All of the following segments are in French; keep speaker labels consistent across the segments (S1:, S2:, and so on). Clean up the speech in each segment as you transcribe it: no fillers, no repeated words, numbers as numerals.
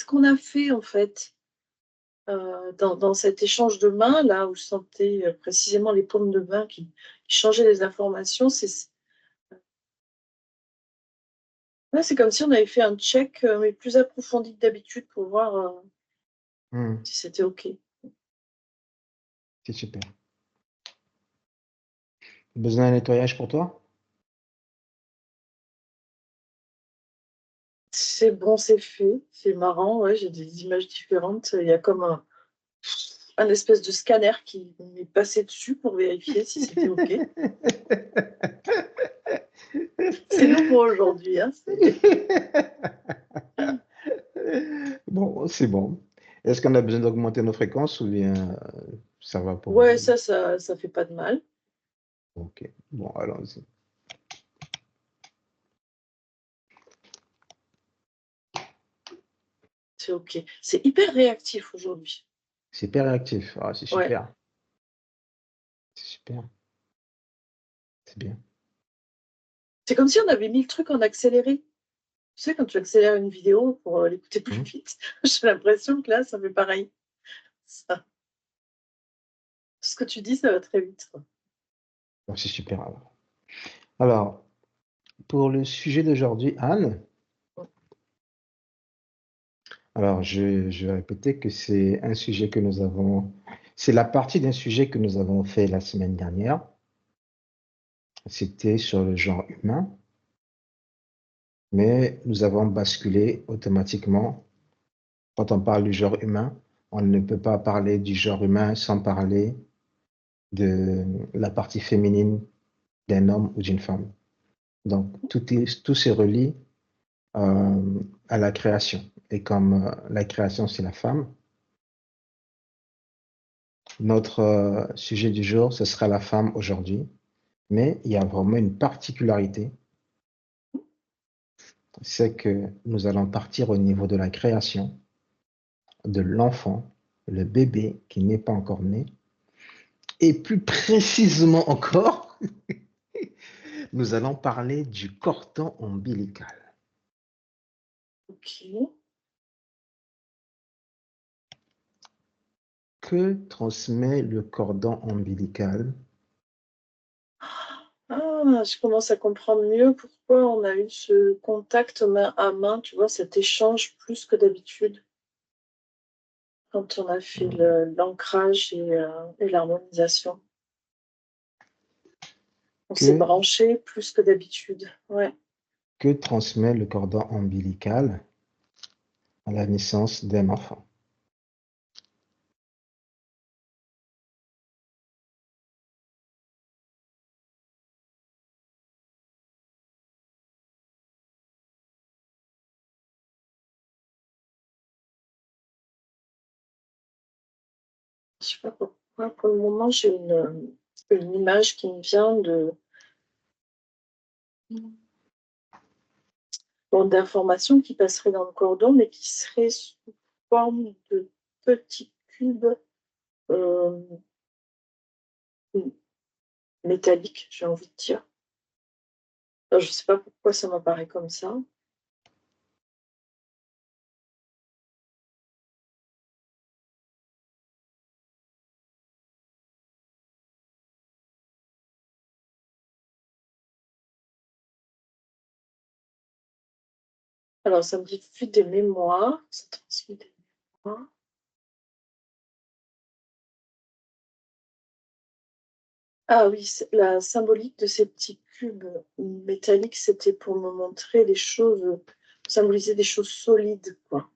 S1: ce qu'on a fait en fait dans cet échange de mains là où je sentais précisément les paumes de main qui changeaient les informations. Ouais, c'est comme si on avait fait un check mais plus approfondi que d'habitude pour voir
S2: Hmm,
S1: si c'était OK.
S2: c'est super. Besoin d'un nettoyage pour toi?
S1: C'est bon, c'est fait. C'est marrant, ouais, j'ai des images différentes. Il y a comme un espèce de scanner qui m'est passé dessus pour vérifier si c'était OK. C'est nouveau aujourd'hui, hein.
S2: Bon, c'est bon. Est-ce qu'on a besoin d'augmenter nos fréquences ou bien ça va pour
S1: Ouais,
S2: aujourd'hui?
S1: ça fait pas de mal.
S2: Ok, bon, allons-y.
S1: C'est OK. C'est hyper réactif aujourd'hui.
S2: C'est hyper réactif. Ah, c'est
S1: Ouais.
S2: super. C'est super. C'est bien.
S1: C'est comme si on avait mis le truc en accéléré. Tu sais, quand tu accélères une vidéo pour l'écouter plus
S2: Hmm.
S1: vite, j'ai l'impression que là, ça fait pareil. Ça. Tout ce que tu dis, ça va très vite, quoi.
S2: Bon, c'est super alors. Alors, pour le sujet d'aujourd'hui, Anne, alors je vais répéter que c'est un sujet que nous avons, c'est la partie d'un sujet que nous avons fait la semaine dernière. C'était sur le genre humain, mais nous avons basculé automatiquement. Quand on parle du genre humain, on ne peut pas parler du genre humain sans parler de la partie féminine d'un homme ou d'une femme. Donc, tout se relie à la création. Et comme la création, c'est la femme, notre sujet du jour, ce sera la femme aujourd'hui. Mais il y a vraiment une particularité, c'est que nous allons partir au niveau de la création de l'enfant, le bébé qui n'est pas encore né. Et plus précisément encore, nous allons parler du cordon ombilical.
S1: OK.
S2: Que transmet le cordon ombilical?
S1: Ah, je commence à comprendre mieux pourquoi on a eu ce contact main à main, tu vois, cet échange plus que d'habitude quand on a fait l'ancrage et l'harmonisation. On s'est
S2: Que,
S1: branché plus que d'habitude. Ouais.
S2: que transmet le cordon ombilical à la naissance d'un enfant?
S1: Je sais pas pourquoi, pour le moment, j'ai une image qui me vient bon, d'informations qui passeraient dans le cordon, mais qui seraient sous forme de petits cubes euh, métalliques, j'ai envie de dire. Alors, je ne sais pas pourquoi ça m'apparaît comme ça. Alors, ça me dit tout de suite des mémoires. Ça transmet des mémoires. Ah oui, la symbolique de ces petits cubes métalliques, c'était pour me montrer les choses, symboliser des choses solides, quoi.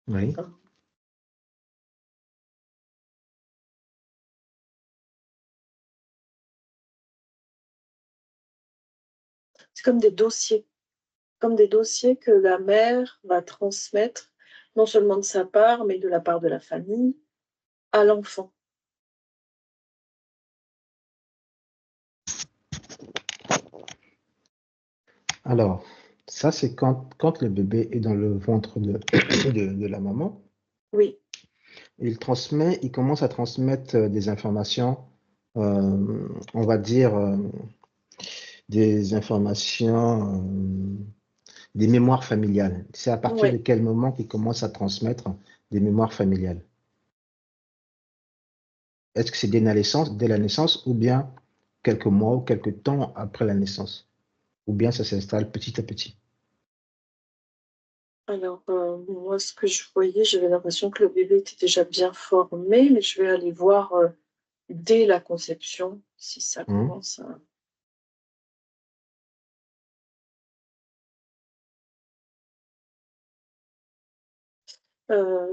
S2: Oui.
S1: C'est comme des dossiers que la mère va transmettre, non seulement de sa part, mais de la part de la famille, à l'enfant.
S2: Alors, ça, c'est quand le bébé est dans le ventre de la maman.
S1: Oui,
S2: Il commence à transmettre des informations, on va dire, des informations des mémoires familiales. C'est à partir de
S1: Oui.
S2: quel moment qu'ils commencent à transmettre des mémoires familiales? Est-ce que c'est dès la naissance ou bien quelques mois ou quelques temps après la naissance? Ou bien ça s'installe petit à petit?
S1: Alors, moi, ce que je voyais, j'avais l'impression que le bébé était déjà bien formé, mais je vais aller voir, dès la conception, si ça
S2: Mmh.
S1: commence à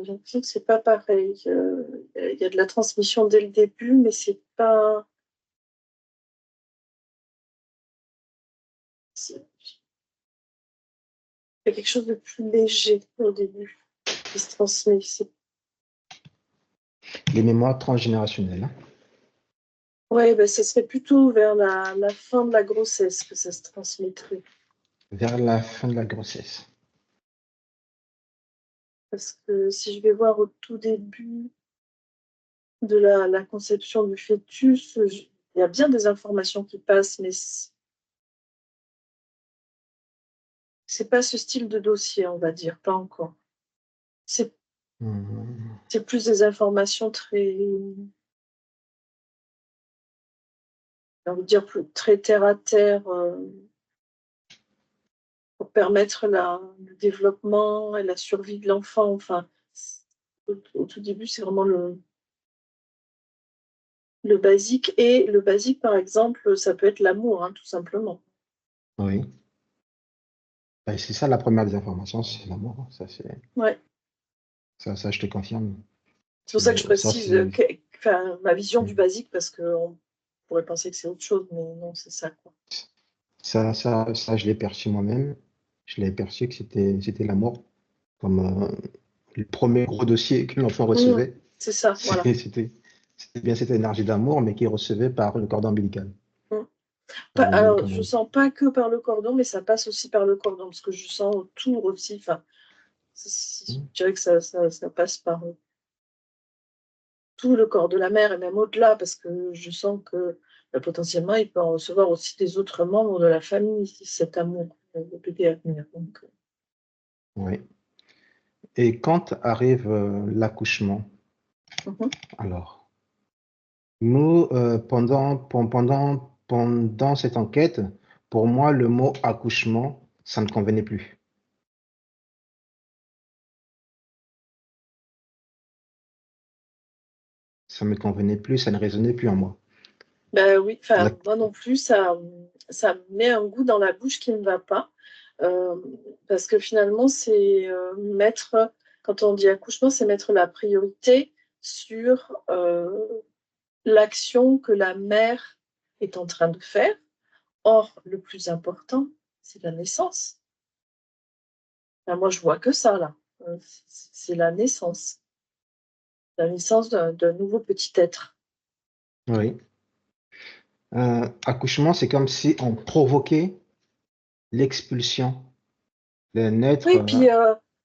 S1: j'ai l'impression que c'est pas pareil, il y a de la transmission dès le début, mais c'est pas c'est il y a quelque chose de plus léger au début qui se transmet. C'est
S2: Les mémoires transgénérationnelles, hein?
S1: Ouais, bah, ça serait plutôt vers la fin de la grossesse que ça se transmettrait.
S2: Vers la fin de la grossesse.
S1: Parce que si je vais voir au tout début de la conception du fœtus, il y a bien des informations qui passent, mais c'est pas ce style de dossier, on va dire, pas encore. C'est
S2: Mmh.
S1: c'est plus des informations très, j'ai envie de dire, très terre à terre, pour permettre le développement et la survie de l'enfant. Enfin, au tout début, c'est vraiment le basique. Et le basique, par exemple, ça peut être l'amour, hein, tout simplement.
S2: Oui. Ben, c'est ça la première des informations, c'est l'amour, hein.
S1: Ouais.
S2: Ça, je te confirme.
S1: C'est pour ça que je
S2: Ça,
S1: précise
S2: c'est
S1: enfin, ma vision du
S2: mmh.
S1: basique, parce qu'on pourrait penser que c'est autre chose, mais non, c'est ça, quoi.
S2: Ça, je l'ai perçu moi-même. Je l'ai perçu que c'était l'amour comme, le premier gros dossier que l'enfant
S1: Mmh,
S2: recevait.
S1: c'est ça, voilà.
S2: C'était bien cette énergie d'amour, mais qu'il recevait par le cordon ombilical,
S1: Mmh.
S2: par
S1: Alors, je
S2: l'ombilical.
S1: sens pas que par le cordon, mais ça passe aussi par le cordon, parce que je sens autour aussi. Enfin, je
S2: Mmh.
S1: dirais que ça passe par tout le corps de la mère et même au-delà, parce que je sens que bah, potentiellement, il peut en recevoir aussi des autres membres de la famille, cet amour, le bébé à venir. Donc,
S2: Oui, et quand arrive, l'accouchement,
S1: mhm.
S2: alors, nous, pendant cette enquête, pour moi, le mot accouchement, ça ne convenait plus. Ça me convenait plus, ça ne résonnait plus en moi.
S1: Ben oui, enfin,
S2: L'ac
S1: moi non plus, ça me met un goût dans la bouche qui ne va pas. euh, Parce que finalement, c'est mettre, quand on dit accouchement, c'est mettre la priorité sur l'action que la mère est en train de faire. Or, le plus important, c'est la naissance. Enfin, moi, je vois que ça, là. C'est la naissance d'un nouveau petit être.
S2: oui. Accouchement, c'est comme si on provoquait l'expulsion d'un être,
S1: Oui, puis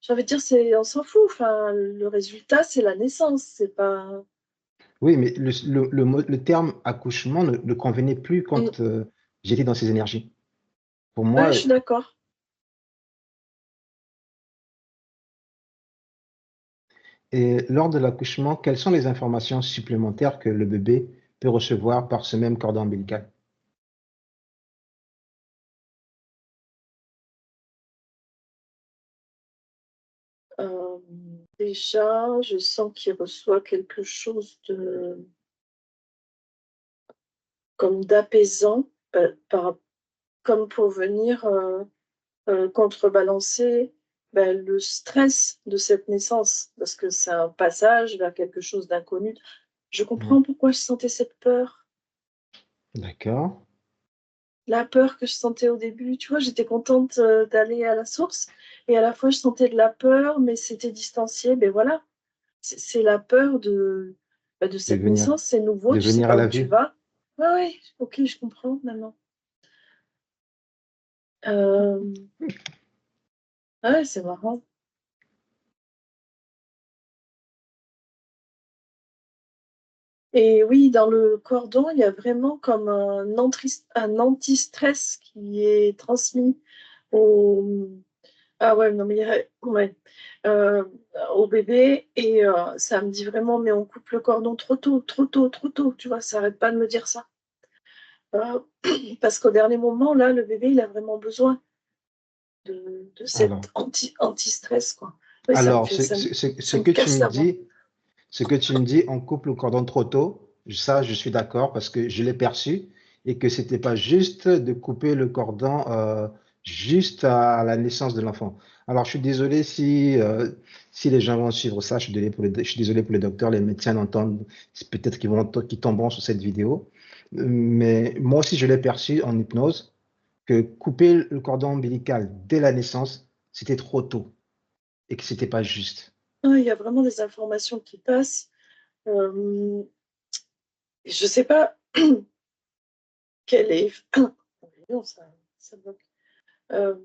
S1: j'ai envie de dire, on s'en fout. Enfin, le résultat, c'est la naissance. C'est pas.
S2: oui, mais le terme accouchement ne convenait plus
S1: Mm.
S2: quand, j'étais dans ces énergies. Pour
S1: Ouais,
S2: moi,
S1: je suis d'accord.
S2: et lors de l'accouchement, quelles sont les informations supplémentaires que le bébé peut recevoir par ce même cordon ombilical?
S1: Euh, Déjà, je sens qu'il reçoit quelque chose de comme d'apaisant, comme pour venir contrebalancer le stress de cette naissance, parce que c'est un passage vers quelque chose d'inconnu. Je
S2: Mmh,
S1: comprends pourquoi je sentais cette peur.
S2: d'accord.
S1: La peur que je sentais au début, tu vois, j'étais contente d'aller à la source, et à la fois je sentais de la peur, mais c'était distancié. Mais voilà, c'est la peur de
S2: De
S1: cette
S2: venir
S1: naissance, c'est nouveau,
S2: de
S1: tu sais
S2: venir à
S1: pas
S2: la
S1: où tu
S2: vue.
S1: vas. Ouais, ouais, ok, je comprends maintenant. Euh, ouais, c'est marrant. Et oui, dans le cordon, il y a vraiment comme un anti-stress qui est transmis au, Ah ouais, non, mais ouais, euh, au bébé, et ça me dit vraiment, mais on coupe le cordon trop tôt, trop tôt, trop tôt, tu vois, ça arrête pas de me dire ça. Euh, Parce qu'au dernier moment, là, le bébé, il a vraiment besoin de
S2: Alors,
S1: cet anti-stress, quoi. Oui,
S2: alors
S1: ça me casse la voix.
S2: ce que tu me dis, on coupe le cordon trop tôt, ça, je suis d'accord parce que je l'ai perçu et que c'était pas juste de couper le cordon juste à la naissance de l'enfant. Alors, je suis désolé si les gens vont suivre ça, je suis désolé pour les docteurs, les médecins entendent, peut-être qu'ils tomberont sur cette vidéo. Mais moi aussi, je l'ai perçu en hypnose que couper le cordon ombilical dès la naissance, c'était trop tôt et que c'était pas juste.
S1: Ah, il y a vraiment des informations qui passent. Euh, je sais pas quelle est. Non, ça bloque. Euh,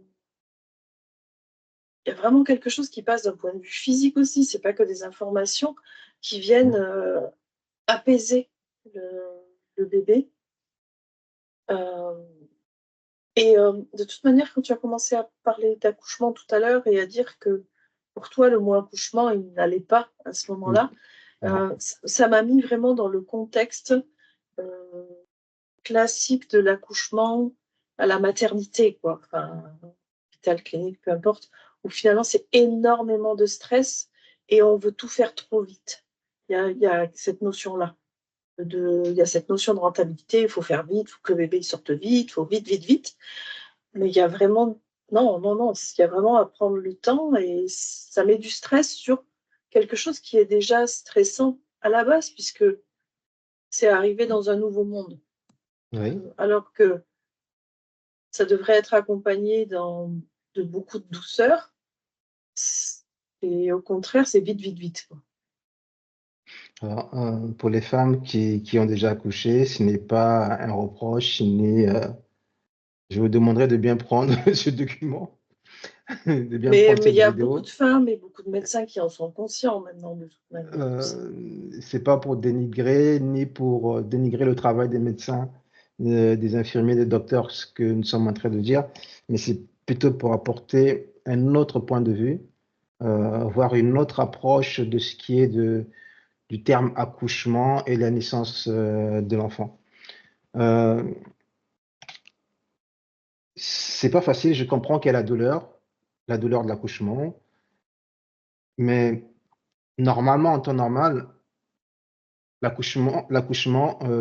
S1: Il y a vraiment quelque chose qui passe d'un point de vue physique aussi. C'est pas que des informations qui viennent apaiser le bébé. Euh, et de toute manière, quand tu as commencé à parler d'accouchement tout à l'heure et à dire que pour toi, le mot accouchement, il n'allait pas à ce
S2: Oui,
S1: moment-là,
S2: non,
S1: ça m'a mis vraiment dans le contexte euh, classique de l'accouchement à la maternité, quoi. Enfin, hôpital, clinique, peu importe, où finalement c'est énormément de stress et on veut tout faire trop vite. Il y a cette notion-là. Il y a cette notion de rentabilité, il faut faire vite, il faut que le bébé sorte vite, il faut vite, vite, vite. Mais il y a vraiment, non, non, non, il y a vraiment à prendre le temps et ça met du stress sur quelque chose qui est déjà stressant à la base, puisque c'est arrivé dans un nouveau monde.
S2: oui.
S1: Alors que ça devrait être accompagné de beaucoup de douceur. Et au contraire, c'est vite, vite, vite, quoi.
S2: Alors, pour les femmes qui ont déjà accouché, ce n'est pas un reproche, je vous demanderai de bien prendre ce document, de bien prendre
S1: Mais il
S2: cette
S1: y a beaucoup de
S2: vidéo.
S1: femmes et beaucoup de médecins qui en sont conscients maintenant, de toute manière aussi.
S2: C'est pas pour dénigrer, ni pour dénigrer le travail des médecins, des infirmiers, des docteurs, ce que nous sommes en train de dire, mais c'est plutôt pour apporter un autre point de vue, voir une autre approche de ce qui est du terme accouchement et la naissance de l'enfant. Euh, c'est pas facile, je comprends qu'il y a la douleur de l'accouchement, mais normalement, en temps normal, l'accouchement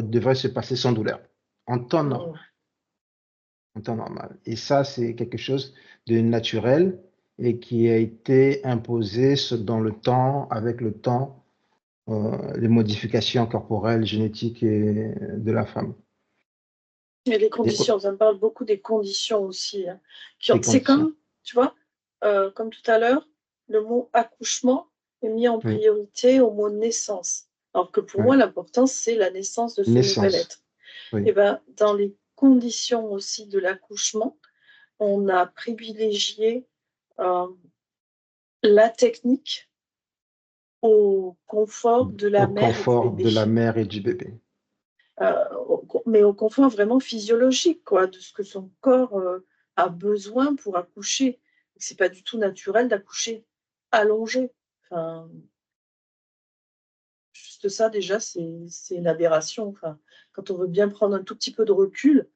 S2: devrait se passer sans douleur, en temps
S1: Mm.
S2: normal, en temps normal. Et ça, c'est quelque chose de naturel et qui a été imposé dans le temps, avec le temps, les modifications corporelles, génétiques de la femme.
S1: Et les
S2: Et
S1: conditions, ça me parle beaucoup des conditions aussi, hein,
S2: les
S1: c'est
S2: conditions.
S1: comme, tu vois, comme tout à l'heure, le mot accouchement est mis en
S2: Oui,
S1: priorité au mot naissance. Alors que pour moi,
S2: oui.
S1: l'important, c'est la naissance de ce nouvel
S2: Naissance.
S1: être.
S2: Oui,
S1: Et ben, dans les conditions aussi de l'accouchement, on a privilégié euh, la technique au confort de la
S2: au
S1: mère et du
S2: confort
S1: bébé.
S2: de la mère et du bébé.
S1: Mais au confort vraiment physiologique, quoi, de ce que son corps a besoin pour accoucher. C'est pas du tout naturel d'accoucher allongé. Enfin, juste ça, déjà, c'est une aberration. Enfin, quand on veut bien prendre un tout petit peu de recul,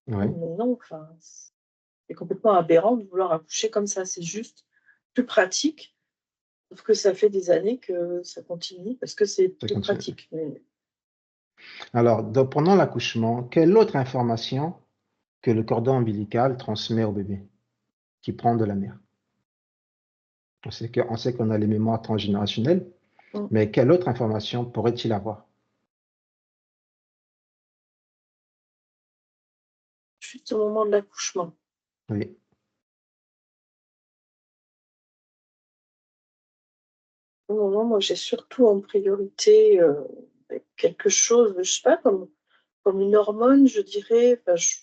S2: Oui,
S1: mais non, enfin, c'est complètement aberrant de vouloir accoucher comme ça. C'est juste plus pratique, sauf que ça fait des années que ça continue parce que c'est
S2: ça
S1: plus
S2: continue.
S1: pratique. Mais
S2: Alors, pendant l'accouchement, quelle autre information que le cordon ombilical transmet au bébé qui prend de la mère? On sait qu'on a les mémoires transgénérationnelles,
S1: mm,
S2: mais quelle autre information pourrait-il avoir?
S1: juste au moment de l'accouchement.
S2: Oui,
S1: Non, non, moi j'ai surtout en priorité quelque chose, je sais pas, comme une hormone, je dirais. Enfin, je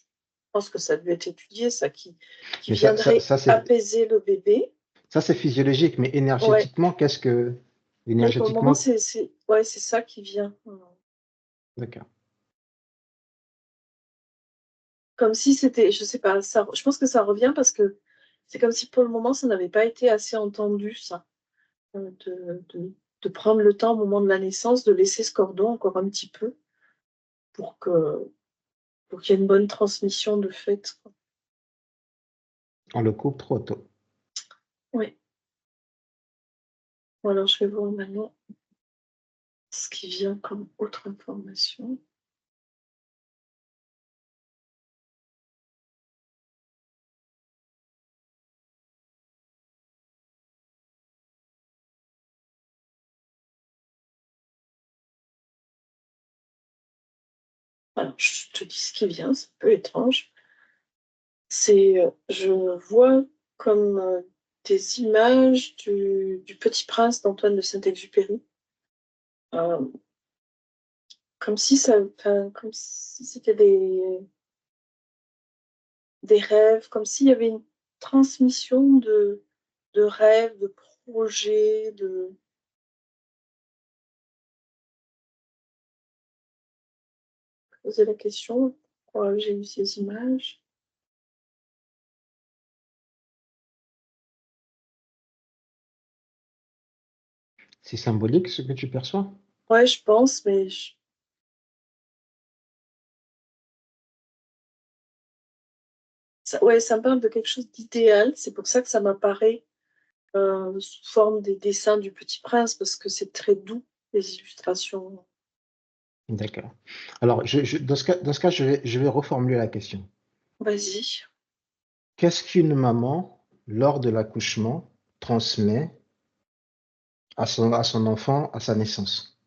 S1: pense que ça devait être étudié, ça, qui
S2: mais
S1: viendrait apaiser le bébé.
S2: ça, c'est physiologique, mais
S1: Ouais,
S2: énergétiquement,
S1: mais pour le moment,
S2: énergétiquement,
S1: ouais, c'est ça qui vient.
S2: d'accord.
S1: Comme si c'était, je sais pas, ça, je pense que ça revient parce que c'est comme si pour le moment, ça n'avait pas été assez entendu, ça, de prendre le temps au moment de la naissance, de laisser ce cordon encore un petit peu pour que pour qu'il y ait une bonne transmission de fait, quoi.
S2: On le coupe trop tôt.
S1: Oui. Bon, alors je vais voir maintenant ce qui vient comme autre information. Alors, je te dis ce qui vient, c'est un peu étrange. C'est, je vois comme des images du Petit Prince d'Antoine de Saint-Exupéry. Euh, Comme si ça, enfin, comme si c'était des rêves, comme s'il y avait une transmission de rêves, de projets, de poser la question, pourquoi j'ai eu ces images.
S2: C'est symbolique ce que tu perçois?
S1: Ouais, je pense, mais ça, ouais, ça me parle de quelque chose d'idéal. C'est pour ça que ça m'apparaît sous forme des dessins du Petit Prince, parce que c'est très doux, les illustrations.
S2: D'accord. Alors, dans ce cas, je vais reformuler la question.
S1: Vas-y.
S2: Qu'est-ce qu'une maman, lors de l'accouchement, transmet à son enfant à sa naissance,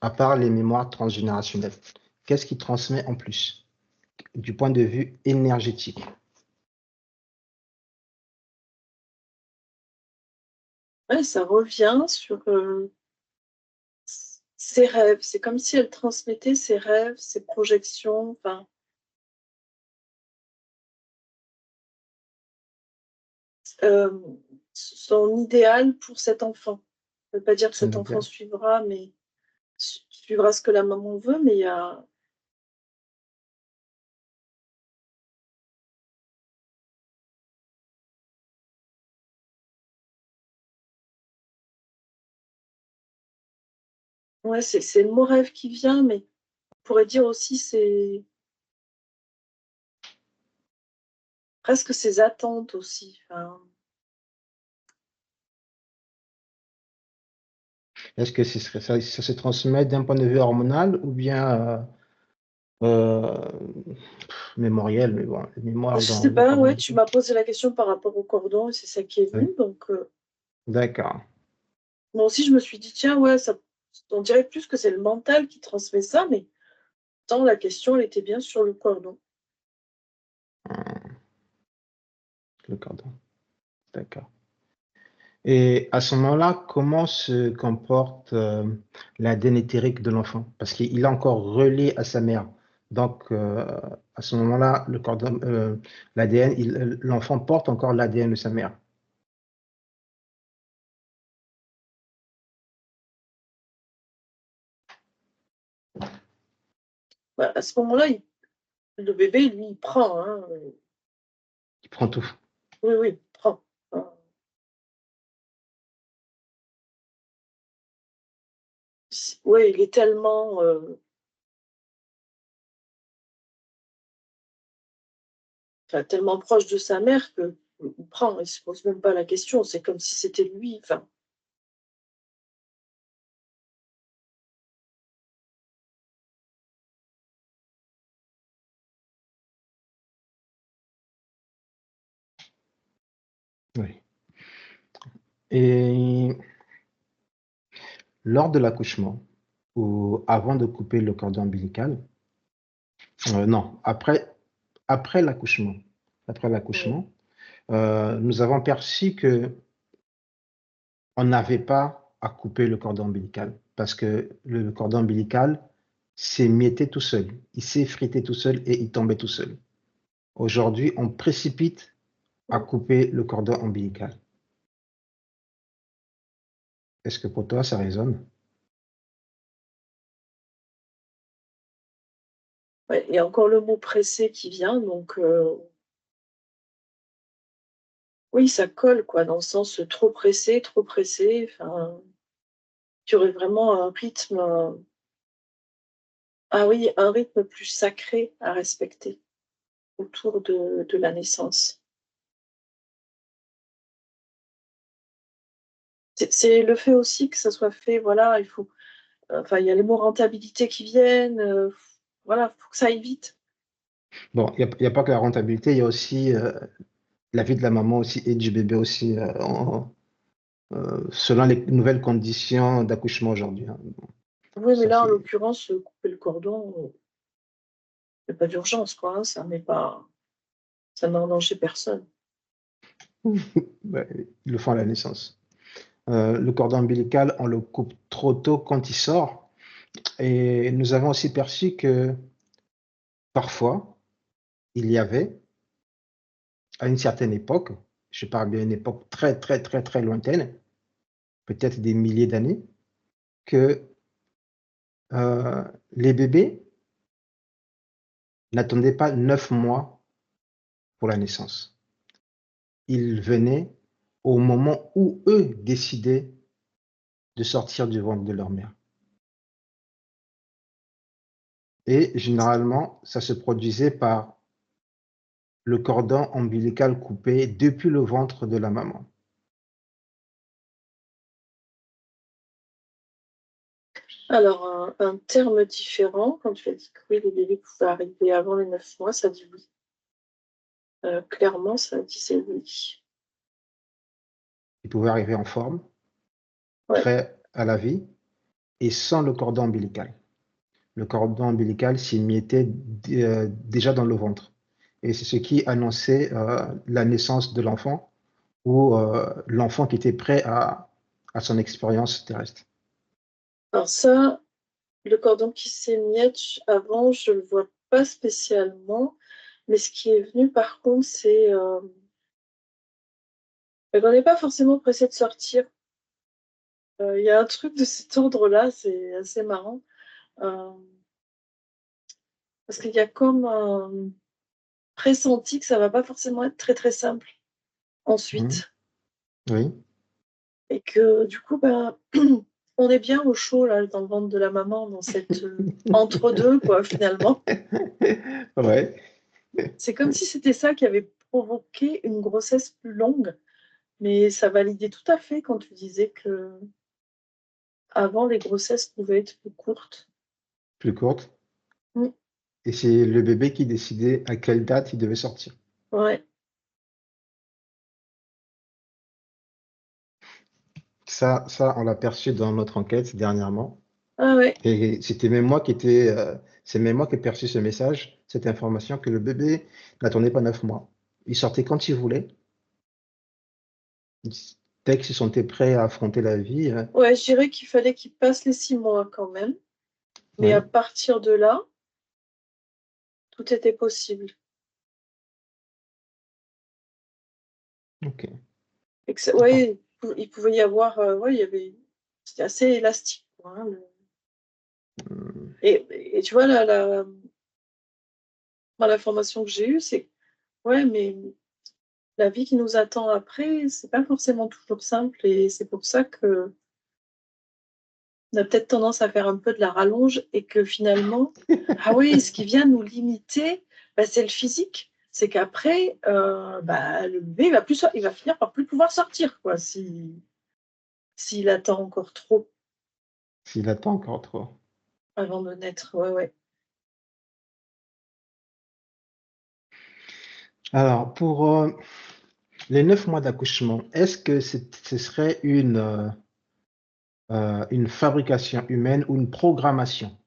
S2: à part les mémoires transgénérationnelles? Qu'est-ce qu'il transmet en plus, du point de vue énergétique?
S1: Ouais, ça revient sur ses rêves. C'est comme si elle transmettait ses rêves, ses projections, enfin, euh, son idéal pour cet enfant. Ça ne veut pas dire que
S2: Son
S1: cet enfant
S2: idéal.
S1: suivra, mais suivra ce que la maman veut, mais il y a. Ouais, c'est le mot rêve qui vient, mais on pourrait dire aussi c'est presque ses attentes aussi. Enfin,
S2: Est-ce que ça se transmet d'un point de vue hormonal ou bien mémoriel, mais bon, les
S1: je
S2: mémoires dans
S1: sais
S2: le
S1: pas,
S2: cordon
S1: ouais, tu
S2: ombilical.
S1: m'as posé la question par rapport au cordon et c'est ça qui est
S2: Oui,
S1: venu. Donc,
S2: d'accord.
S1: moi aussi, je me suis dit, tiens, ouais, ça, on dirait plus que c'est le mental qui transmet ça, mais tant la question, elle était bien sur le cordon.
S2: Hum, Le cordon, d'accord. Et à ce moment-là, comment se comporte l'ADN éthérique de l'enfant? Parce qu'il est encore relié à sa mère. Donc, à ce moment-là, l'ADN, l'enfant porte encore l'ADN de sa mère.
S1: Bah, à ce moment-là, le bébé, lui, il prend, hein.
S2: Il prend tout.
S1: Oui, oui, il prend. Oui, il est tellement, enfin, tellement proche de sa mère que il prend, il se pose même pas la question. C'est comme si c'était lui. Enfin,
S2: Oui. Et lors de l'accouchement, ou avant de couper le cordon ombilical, non, après l'accouchement, après
S1: ouais.
S2: l'accouchement, nous avons perçu que on n'avait pas à couper le cordon ombilical parce que le cordon ombilical s'émiettait tout seul. Il s'effritait tout seul et il tombait tout seul. Aujourd'hui, on précipite à couper le cordon ombilical. Est-ce que pour toi, ça résonne?
S1: Ouais, il y a encore le mot pressé qui vient, donc Oui, ça colle, quoi, dans le sens trop pressé, trop pressé. Enfin, tu aurais vraiment un rythme, ah oui, un rythme plus sacré à respecter autour de la naissance. C'est le fait aussi que ça soit fait, voilà, il faut, enfin, il y a les mots rentabilité qui viennent, voilà, faut que ça aille vite.
S2: Bon, il y a pas que la rentabilité, il y a aussi la vie de la maman aussi et du bébé aussi, selon les nouvelles conditions d'accouchement aujourd'hui, hein. Bon,
S1: Oui, mais
S2: ça,
S1: là, en
S2: c'est
S1: l'occurrence, couper le cordon, il y a pas d'urgence, quoi, hein, ça met en danger personne.
S2: ouais, ils le font à la naissance. Le cordon ombilical, on le coupe trop tôt quand il sort. Et nous avons aussi perçu que parfois, il y avait, à une certaine époque, je parle d'une époque très, très, très, très lointaine, peut-être des milliers d'années, que les bébés n'attendaient pas 9 mois pour la naissance. Ils venaient au moment où eux décidaient de sortir du ventre de leur mère. Et généralement, ça se produisait par le cordon ombilical coupé depuis le ventre de la maman.
S1: Alors, un terme différent, quand tu as dit que oui, les bébés pouvaient arriver avant les 9 mois, ça dit oui. Clairement, ça disait oui.
S2: Ils pouvaient arriver en forme,
S1: Ouais.
S2: prêts à la vie et sans le cordon ombilical. Le cordon ombilical s'immisçait déjà dans le ventre. Et c'est ce qui annonçait la naissance de l'enfant ou l'enfant qui était prêt à son expérience terrestre.
S1: Alors ça, le cordon qui s'émiette, avant, je le vois pas spécialement. Mais ce qui est venu, par contre, c'est qu'on n'est pas forcément pressé de sortir. Il y a un truc de cet ordre-là, c'est assez marrant. Euh, Parce qu'il y a comme un pressenti que ça va pas forcément être très très simple
S2: Mhm.
S1: ensuite.
S2: Oui,
S1: Et que du coup, ben, on est bien au chaud là, dans le ventre de la maman, dans cette entre-deux, quoi, finalement.
S2: ouais.
S1: C'est comme si c'était ça qui avait provoqué une grossesse plus longue, mais ça validait tout à fait quand tu disais que avant les grossesses pouvaient être plus courtes.
S2: Plus courte.
S1: Mm.
S2: Et c'est le bébé qui décidait à quelle date il devait sortir.
S1: Ouais.
S2: Ça, on l'a perçu dans notre enquête dernièrement.
S1: Ah ouais.
S2: Et c'est même moi qui ai perçu ce message, cette information que le bébé n'attendait pas 9 mois. Il sortait quand il voulait. Dès qu'ils se sentait prêts à affronter la vie,
S1: Ouais, je dirais qu'il fallait qu'il passe les 6 mois quand même. Mais à
S2: oui,
S1: partir de là, tout était possible.
S2: ok.
S1: Et que
S2: D'accord.
S1: ouais, il pouvait y avoir, ouais, il y avait, c'était assez élastique, quoi, hein,
S2: Hum,
S1: et tu vois, moi, l'information que j'ai eue, c'est, ouais, mais la vie qui nous attend après, c'est pas forcément toujours simple, et c'est pour ça que on a peut-être tendance à faire un peu de la rallonge, et que finalement, ah oui, ce qui vient nous limiter, bah, c'est le physique. C'est qu'après, bah, le bébé, il va finir par plus pouvoir sortir, quoi, s'il attend encore trop
S2: S'il attend encore trop.
S1: avant de naître. Ouais, ouais.
S2: Alors, pour les 9 mois d'accouchement, est-ce que ce serait une fabrication humaine ou une programmation?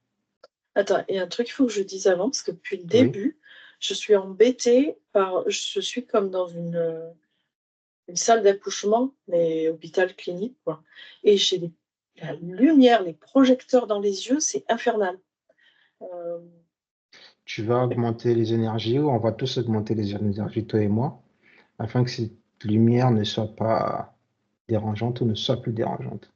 S1: Attends, il y a un truc qu'il faut que je dise avant, parce que depuis le
S2: Oui.
S1: début, je suis embêtée par. Je suis comme dans une salle d'accouchement, mais hôpital clinique, quoi. Et j'ai la lumière, les projecteurs dans les yeux, c'est infernal. Euh,
S2: Tu vas augmenter les énergies ou on va tous augmenter les énergies, toi et moi, afin que cette lumière ne soit pas dérangeante ou ne soit plus dérangeante.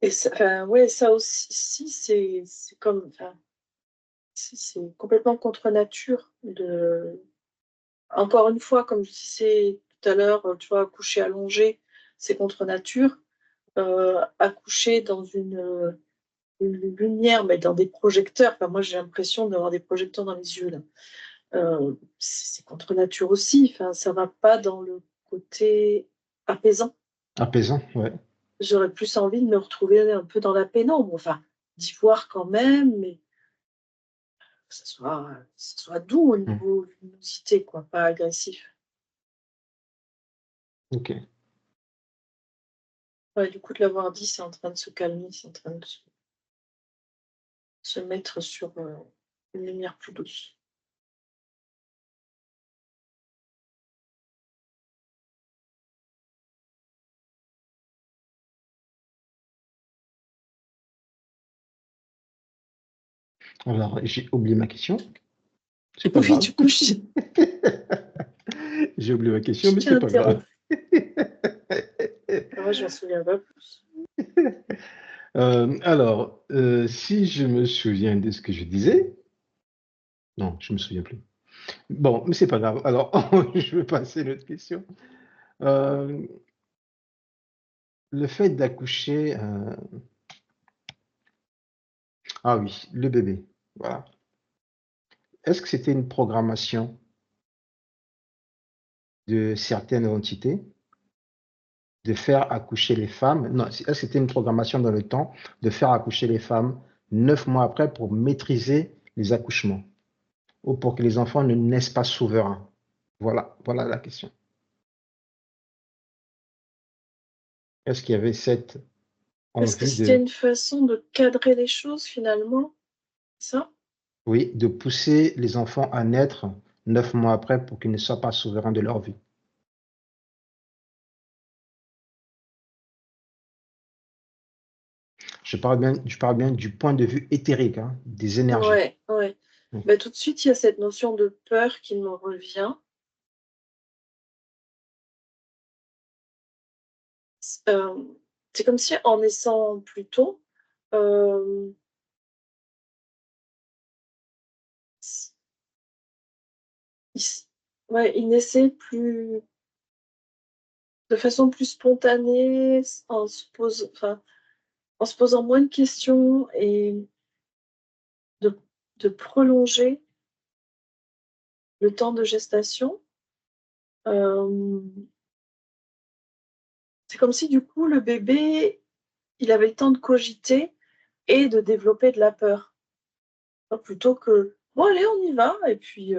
S1: et ça, enfin, ouais, ça aussi, si, c'est comme. Enfin, c'est complètement contre nature encore une fois, comme je disais tout à l'heure, tu vois, accoucher allongé, c'est contre nature. Accoucher dans une lumière, mais dans des projecteurs, enfin, moi j'ai l'impression d'avoir des projecteurs dans les yeux là. C'est contre nature aussi, enfin, ça va pas dans le côté apaisant.
S2: Apaisant, ouais.
S1: J'aurais plus envie de me retrouver un peu dans la pénombre, enfin, d'y voir quand même, mais que ça soit doux au
S2: Mm.
S1: niveau luminosité, quoi, pas agressif.
S2: Ok.
S1: Ouais, du coup, de l'avoir dit, c'est en train de se calmer, c'est en train de se mettre sur une lumière plus douce.
S2: Alors, j'ai oublié ma question. C'est pas
S1: Oui,
S2: grave.
S1: du coup,
S2: J'ai oublié ma question,
S1: je
S2: mais
S1: t'ai
S2: c'est pas grave.
S1: interrompu. Moi, je m'en souviens pas plus.
S2: Alors, si je me souviens de ce que je disais, non, je me souviens plus. Bon, mais c'est pas grave. Alors, je vais passer à l'autre question. Euh, le fait d'accoucher, ah oui, le bébé, voilà. Est-ce que c'était une programmation de certaines entités de faire accoucher les femmes? Non, est-ce que c'était une programmation dans le temps de faire accoucher les femmes 9 mois après pour maîtriser les accouchements ou pour que les enfants ne naissent pas souverains? Voilà la question. Est-ce qu'il y avait cette
S1: Est-ce que
S2: envie
S1: c'était
S2: de,
S1: une façon de cadrer les choses finalement, ça?
S2: oui, de pousser les enfants à naître 9 mois après pour qu'ils ne soient pas souverains de leur vie? Je parle bien du point de vue éthérique, hein, des énergies.
S1: Ouais, ouais.
S2: Mm.
S1: Bah, tout de suite, il y a cette notion de peur qui me revient. Euh, c'est comme si en naissant plus tôt, euh, il, ouais, il naissait de façon plus spontanée, enfin, en se posant moins de questions et de, de prolonger le temps de gestation. Euh, c'est comme si du coup le bébé, il avait le temps de cogiter et de développer de la peur. Plutôt que bon allez on y va et puis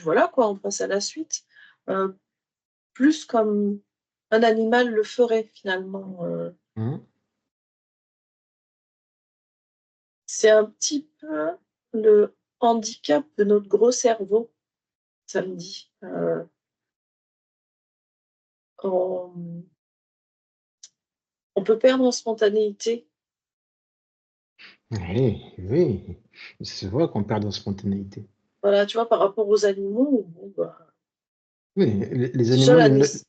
S1: voilà quoi, on passe à la suite. Euh, Plus comme un animal le ferait finalement.
S2: Mm.
S1: C'est un petit peu le handicap de notre gros cerveau, ça me dit. On, on peut perdre en spontanéité.
S2: Oui, oui. C'est vrai qu'on perd en spontanéité.
S1: Voilà, tu vois, par rapport aux animaux, bon, bah,
S2: Oui, les
S1: déjà
S2: animaux,
S1: la naissance,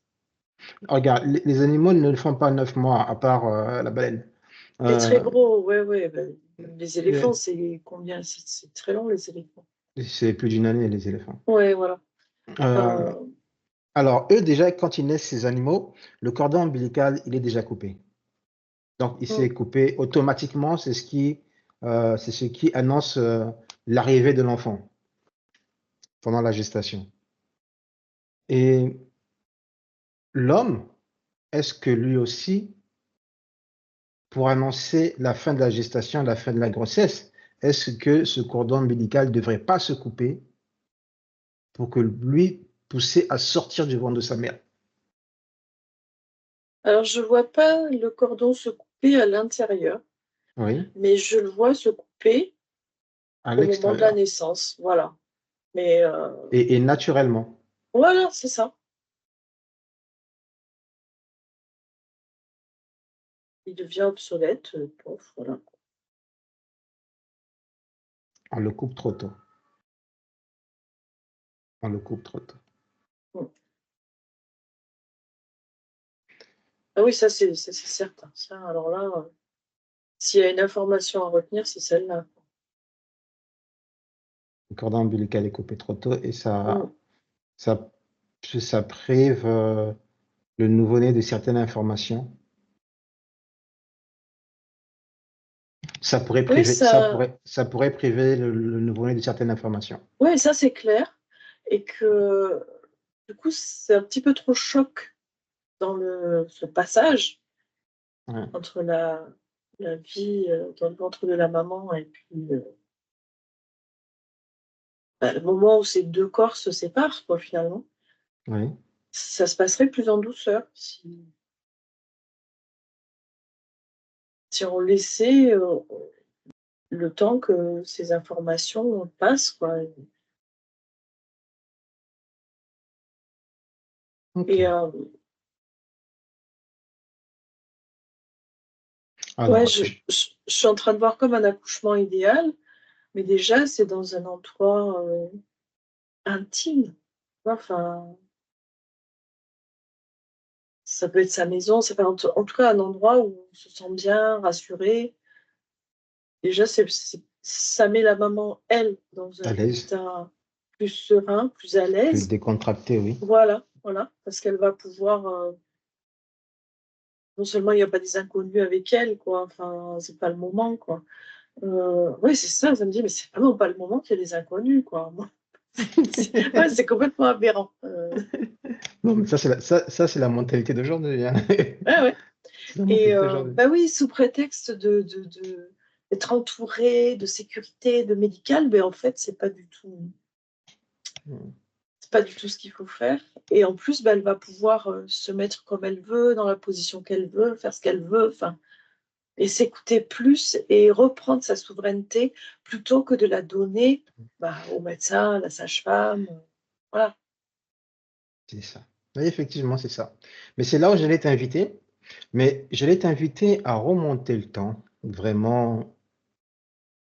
S2: regarde, les animaux ne le font pas 9 mois, à part la baleine.
S1: c'est très
S2: Euh,
S1: gros, ouais, ouais. Bah, les
S2: euh,
S1: éléphants, c'est combien? C'est très long, les éléphants.
S2: c'est plus d'une année, les éléphants.
S1: Ouais, voilà.
S2: Euh,
S1: Euh,
S2: alors, eux, déjà, quand ils naissent, ces animaux, le cordon ombilical, il est déjà coupé. Donc, il s'est
S1: mm.
S2: coupé automatiquement, c'est ce qui annonce l'arrivée de l'enfant pendant la gestation. Et l'homme, est-ce que lui aussi, pour annoncer la fin de la gestation, la fin de la grossesse, est-ce que ce cordon ombilical ne devrait pas se couper pour que lui pousser à sortir du ventre de sa mère?
S1: Alors, je vois pas le cordon se couper à l'intérieur,
S2: Oui,
S1: mais je le vois se couper
S2: à
S1: au moment de la
S2: l'extérieur.
S1: naissance. Voilà. Mais
S2: Et naturellement.
S1: voilà, c'est ça. Il devient obsolète. Pof, voilà.
S2: On le coupe trop tôt. On le coupe trop tôt.
S1: Mm. Ah oui, ça c'est certain. Ça, alors là, s'il y a une information à retenir, c'est celle-là.
S2: Le cordon ombilical est coupé trop tôt et
S1: Mm.
S2: Ça, ça prive le nouveau-né de certaines informations.
S1: Oui,
S2: Ça pourrait priver le nouveau-né de certaines informations.
S1: ouais, ça c'est clair. Et que du coup, c'est un petit peu trop choc dans ce passage
S2: Ouais,
S1: entre la vie dans le ventre de la maman et puis le moment où ces deux corps se séparent, quoi, finalement.
S2: oui,
S1: Ça se passerait plus en douceur si on laissait le temps que ces informations passent, quoi.
S2: ok.
S1: Et ouais,
S2: Alors,
S1: je suis en train de voir comme un accouchement idéal, mais déjà, c'est dans un endroit intime. Enfin, ça peut être sa maison, ça peut être en tout cas un endroit où on se sent bien, rassuré. Déjà, ça met la maman, elle, dans
S2: à
S1: un
S2: l'aise,
S1: état plus serein, plus à
S2: plus
S1: l'aise.
S2: décontracté, oui.
S1: Voilà, voilà, parce qu'elle va pouvoir. Non seulement il n'y a pas des inconnus avec elle, quoi. Enfin, c'est pas le moment, quoi. Oui, c'est ça. Ça me dit, mais c'est vraiment pas le moment qu'il y ait des inconnus, quoi. Moi, ouais, c'est complètement aberrant.
S2: Non, mais ça, c'est la mentalité d'aujourd'hui, hein.
S1: Ouais, ouais.
S2: C'est la
S1: Et
S2: mentalité d'aujourd'hui.
S1: bah oui, sous prétexte d'être entouré, de sécurité, de médical, mais en fait, c'est pas du tout ce qu'il faut faire. Et en plus, bah, elle va pouvoir se mettre comme elle veut, dans la position qu'elle veut, faire ce qu'elle veut, enfin, et s'écouter plus et reprendre sa souveraineté plutôt que de la donner bah, au médecin, à la sage-femme. Voilà.
S2: C'est ça. Oui, effectivement, c'est ça. Mais c'est là où j'allais t'inviter. Mais j'allais t'inviter à remonter le temps, vraiment,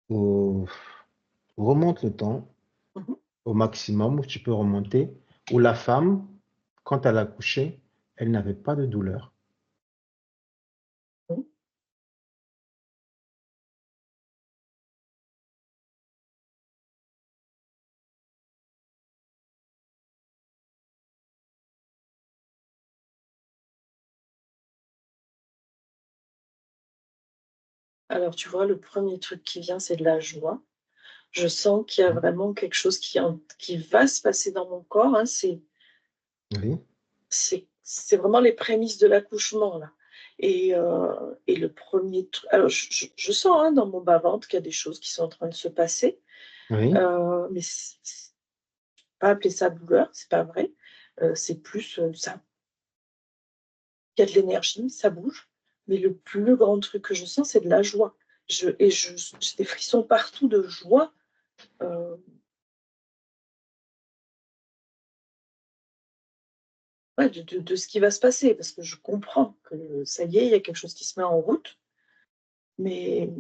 S2: au, remonte le temps
S1: Mhm.
S2: au maximum où tu peux remonter, où la femme, quand elle a accouché, elle n'avait pas de douleur.
S1: Alors, tu vois, le premier truc qui vient, c'est de la joie. Je sens qu'il y a vraiment quelque chose qui va se passer dans mon corps. Hein.
S2: Oui,
S1: C'est vraiment les prémices de l'accouchement, là. Et le premier truc. Alors, je sens hein, dans mon bas-ventre qu'il y a des choses qui sont en train de se passer.
S2: oui,
S1: Mais pas appeler ça douleur, c'est pas vrai. C'est plus ça. Il y a de l'énergie, ça bouge. Mais le plus grand truc que je sens, c'est de la joie. J'ai des frissons partout de joie. euh, ouais, de ce qui va se passer, parce que je comprends que ça y est, il y a quelque chose qui se met en route, mais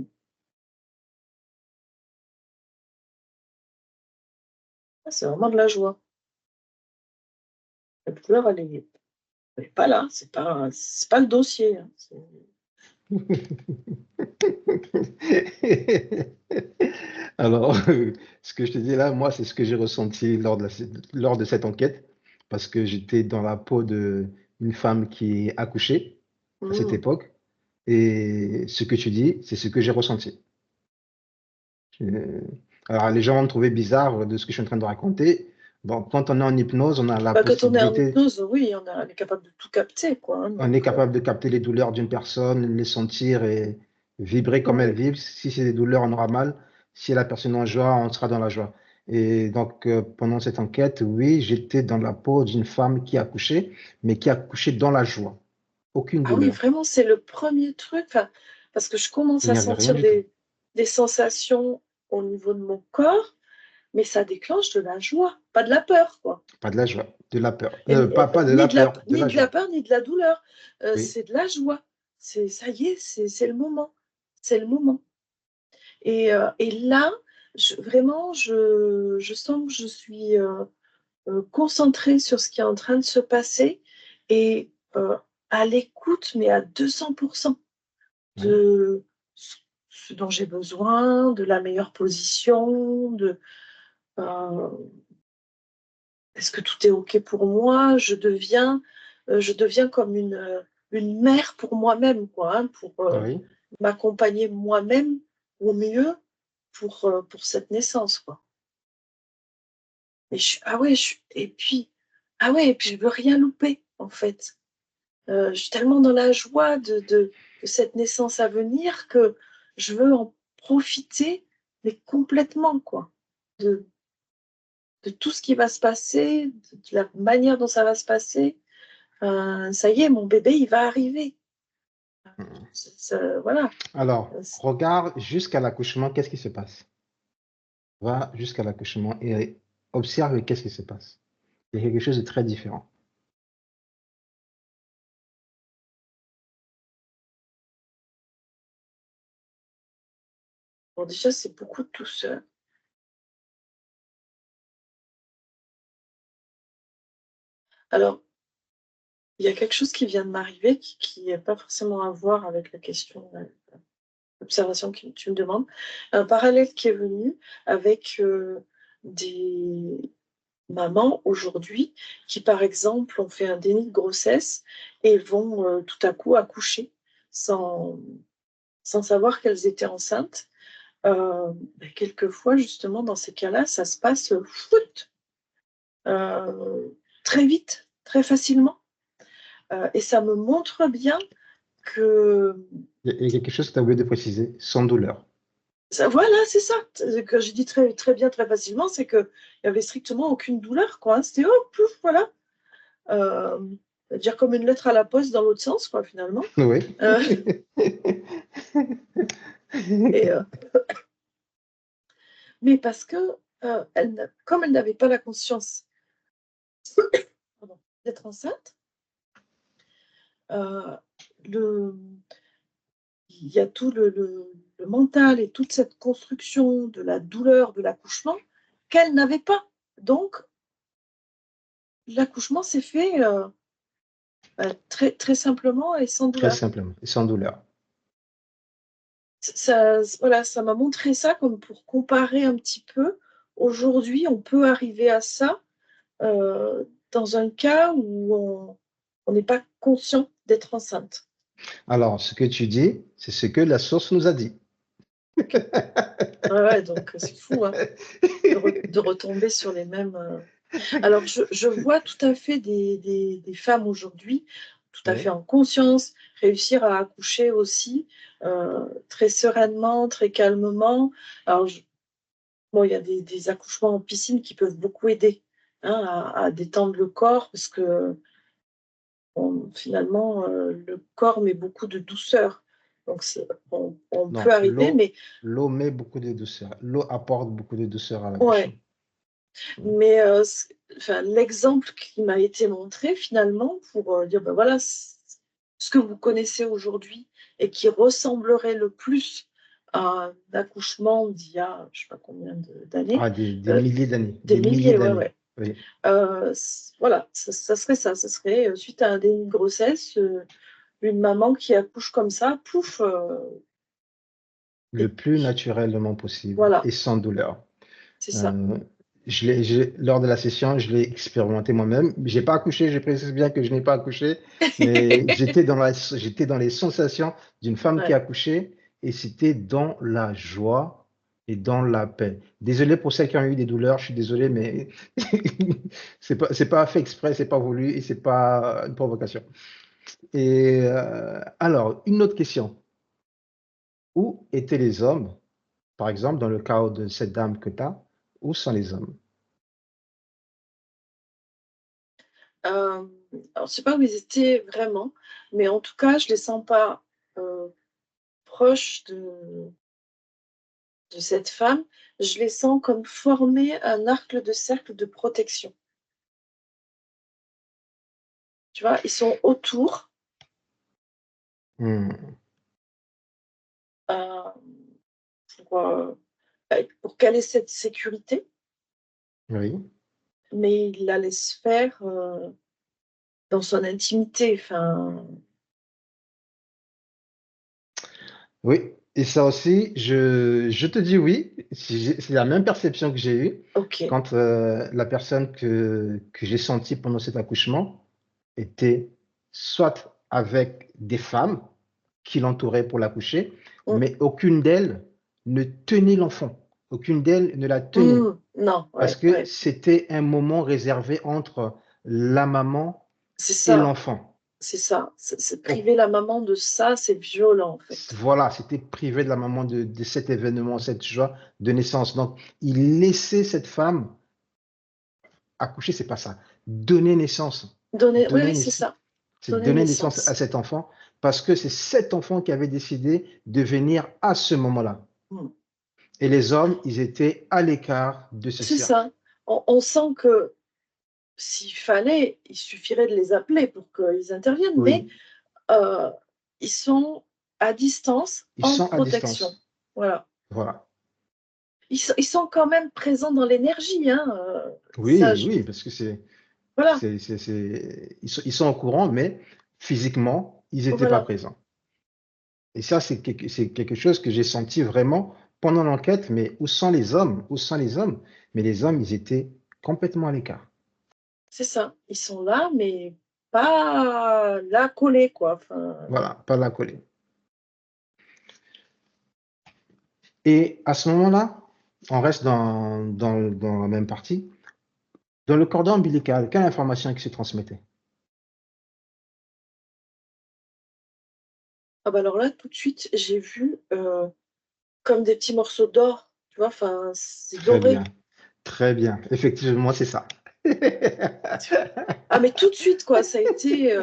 S1: c'est vraiment de la joie. La douleur, elle est pas là, c'est pas le dossier. Hein.
S2: Alors, ce que je te dis là, moi, c'est ce que j'ai ressenti lors de cette enquête, parce que j'étais dans la peau d'une femme qui accouchait à cette
S1: Mm.
S2: époque, et ce que tu dis, c'est ce que j'ai ressenti. Euh, Alors, les gens vont me trouver bizarre de ce que je suis en train de raconter. Bon, quand on est en hypnose, on a la
S1: Bah, quand on est en
S2: possibilité,
S1: hypnose, oui, on est capable de tout capter, quoi. Hein,
S2: on
S1: donc,
S2: est capable de capter les douleurs d'une personne, les sentir et vibrer comme elles
S1: ouais.
S2: vivent. Si c'est des douleurs, on aura mal. Si la personne est en joie, on sera dans la joie. Et donc, pendant cette enquête, oui, j'étais dans la peau d'une femme qui a accouché, mais qui a accouché dans la joie. Aucune
S1: Ah oui,
S2: douleur.
S1: vraiment, c'est le premier truc, enfin, parce que je commence
S2: Il
S1: à
S2: n'y avait rien
S1: sentir
S2: du tout.
S1: des sensations au niveau de mon corps, mais ça déclenche de la joie, pas de la peur, quoi.
S2: Pas de la joie, de la peur.
S1: Et,
S2: Pas de
S1: ni
S2: la
S1: de la,
S2: peur, de
S1: ni
S2: la
S1: de la
S2: joie.
S1: peur, ni de la douleur.
S2: Oui.
S1: C'est de la joie. Ça y est, c'est le moment. C'est le moment. Et là, vraiment, je sens que je suis concentrée sur ce qui est en train de se passer et à l'écoute, mais à 200%
S2: Oui.
S1: de ce dont j'ai besoin, de la meilleure position, euh, est-ce que tout est OK pour moi? Je deviens comme une mère pour moi-même, quoi, hein, pour
S2: Oui.
S1: m'accompagner moi-même au mieux pour cette naissance, quoi. Et ah ouais, ah ouais, et puis je veux rien louper, en fait. Je suis tellement dans la joie de cette naissance à venir que je veux en profiter, mais complètement, quoi. De, de tout ce qui va se passer, de la manière dont ça va se passer. Ça y est, mon bébé, il va arriver.
S2: Mhm.
S1: Voilà.
S2: Alors, regarde jusqu'à l'accouchement, qu'est-ce qui se passe? Va jusqu'à l'accouchement et observe qu'est-ce qui se passe. C'est quelque chose de très différent.
S1: Bon, déjà, c'est beaucoup de douceur. Alors, il y a quelque chose qui vient de m'arriver qui n'a pas forcément à voir avec la question, l'observation que tu me demandes. Un parallèle qui est venu avec des mamans aujourd'hui qui, par exemple, ont fait un déni de grossesse et vont tout à coup accoucher sans, sans savoir qu'elles étaient enceintes. Quelquefois, justement, dans ces cas-là, ça se passe foot, très vite, très facilement. Et ça me montre bien que
S2: Il y a quelque chose que tu as oublié de préciser, sans douleur.
S1: voilà, c'est ça. Que j'ai dit très, très bien, très facilement, c'est qu'il n'y avait strictement aucune douleur, quoi, hein. C'était oh, pouf, voilà. Euh, Dire comme une lettre à la poste dans l'autre sens, quoi, finalement.
S2: Oui.
S1: Euh, et, mais parce que comme elle n'avait pas la conscience pardon, d'être enceinte, euh, le, il y a tout le mental et toute cette construction de la douleur de l'accouchement qu'elle n'avait pas. Donc, l'accouchement s'est fait très, très simplement et sans
S2: Très
S1: douleur.
S2: simplement, et sans douleur.
S1: Ça, voilà, ça m'a montré ça comme pour comparer un petit peu. Aujourd'hui, on peut arriver à ça euh, dans un cas où on n'est pas conscient d'être enceinte.
S2: Alors, ce que tu dis, c'est ce que la source nous a dit.
S1: Ok. Ouais, ouais, donc c'est fou hein, de retomber sur les mêmes. Alors, je vois tout à fait des femmes aujourd'hui, tout à fait
S2: Oui.
S1: en conscience, réussir à accoucher aussi très sereinement, très calmement. Alors, bon, il y a des accouchements en piscine qui peuvent beaucoup aider hein, à détendre le corps parce que finalement, le corps met beaucoup de douceur. Donc, on peut
S2: Non,
S1: arriver, mais
S2: l'eau met beaucoup de douceur. L'eau apporte beaucoup de douceur à l'accouchement.
S1: ouais. Mais enfin, l'exemple qui m'a été montré finalement pour dire, ben voilà, ce que vous connaissez aujourd'hui et qui ressemblerait le plus à un accouchement d'il y a, je ne sais pas combien d'années,
S2: Ah, des
S1: euh,
S2: milliers d'années.
S1: des
S2: Des milliers
S1: milliers, ouais,
S2: d'années.
S1: ouais.
S2: Oui.
S1: Voilà, ça serait ça. Ça serait suite à un déni de grossesse, une maman qui accouche comme ça, pouf,
S2: Le
S1: et
S2: plus naturellement possible
S1: voilà,
S2: et sans douleur.
S1: c'est ça.
S2: Euh, lors de la session, je l'ai expérimenté moi-même. J'ai pas accouché, je précise bien que je n'ai pas accouché, mais j'étais dans les sensations d'une femme qui a
S1: Ouais.
S2: accouché et c'était dans la joie et dans la paix. Désolé pour celles qui ont eu des douleurs, je suis désolé, mais c'est pas fait exprès, c'est pas voulu et c'est pas une provocation. Et alors, une autre question. Où étaient les hommes, par exemple, dans le cas de cette dame que tu as, où sont les hommes?
S1: Euh, alors, je sais pas où ils étaient vraiment, mais en tout cas, je les sens pas euh, proches de cette femme. Je les sens comme former un arc de cercle de protection. Tu vois, ils sont autour
S2: Hmm.
S1: euh, pour qu'elle ait cette sécurité,
S2: Oui,
S1: mais ils la laissent faire dans son intimité. Enfin,
S2: oui. Et ça aussi, je te dis oui, c'est la même perception que j'ai eue
S1: Ok.
S2: quand la personne que j'ai sentie pendant cet accouchement était soit avec des femmes qui l'entouraient pour l'accoucher,
S1: Mm.
S2: mais aucune d'elles ne tenait l'enfant. Aucune d'elles ne la tenait
S1: Non,
S2: parce
S1: ouais,
S2: que
S1: ouais.
S2: c'était un moment réservé entre la maman
S1: C'est
S2: et
S1: ça,
S2: l'enfant.
S1: c'est ça. C'est
S2: Oh,
S1: priver la maman de ça, c'est violent, en fait.
S2: voilà, c'était privé de la maman de cet événement, cette joie de naissance. Donc, il laissait cette femme accoucher, c'est pas ça. Donner naissance.
S1: Donner, oui,
S2: Donner
S1: oui, c'est
S2: naissance.
S1: ça.
S2: C'est
S1: Donner
S2: donner naissance à
S1: naissance.
S2: cet enfant parce que c'est cet enfant qui avait décidé de venir à ce moment-là.
S1: Mm.
S2: Et les hommes, ils étaient à l'écart de ce
S1: C'est
S2: cercle.
S1: ça. On sent que s'il fallait, il suffirait de les appeler pour qu'ils interviennent, mais
S2: Oui,
S1: euh, ils sont à distance,
S2: ils
S1: en
S2: sont à
S1: protection.
S2: distance.
S1: Voilà.
S2: Voilà.
S1: Ils sont quand même présents dans l'énergie, hein. Ça,
S2: Oui, oui, parce que
S1: voilà,
S2: ils sont au courant, mais physiquement, ils n'étaient pas
S1: voilà.
S2: présents. Et ça, c'est quelque chose que j'ai senti vraiment pendant l'enquête, mais où sont les hommes? Où sont les hommes? Mais les hommes, ils étaient complètement à l'écart.
S1: C'est ça. Ils sont là, mais pas là collés, quoi. Enfin,
S2: Voilà, pas la coller. Et à ce moment-là, on reste dans la même partie. Dans le cordon ombilical, quelle information qui se transmettait?
S1: ah bah alors là, tout de suite, j'ai vu comme des petits morceaux d'or, tu vois, enfin, c'est
S2: Très bien,
S1: doré.
S2: très bien. Effectivement, c'est ça.
S1: Ah, mais tout de suite, quoi, ça a été.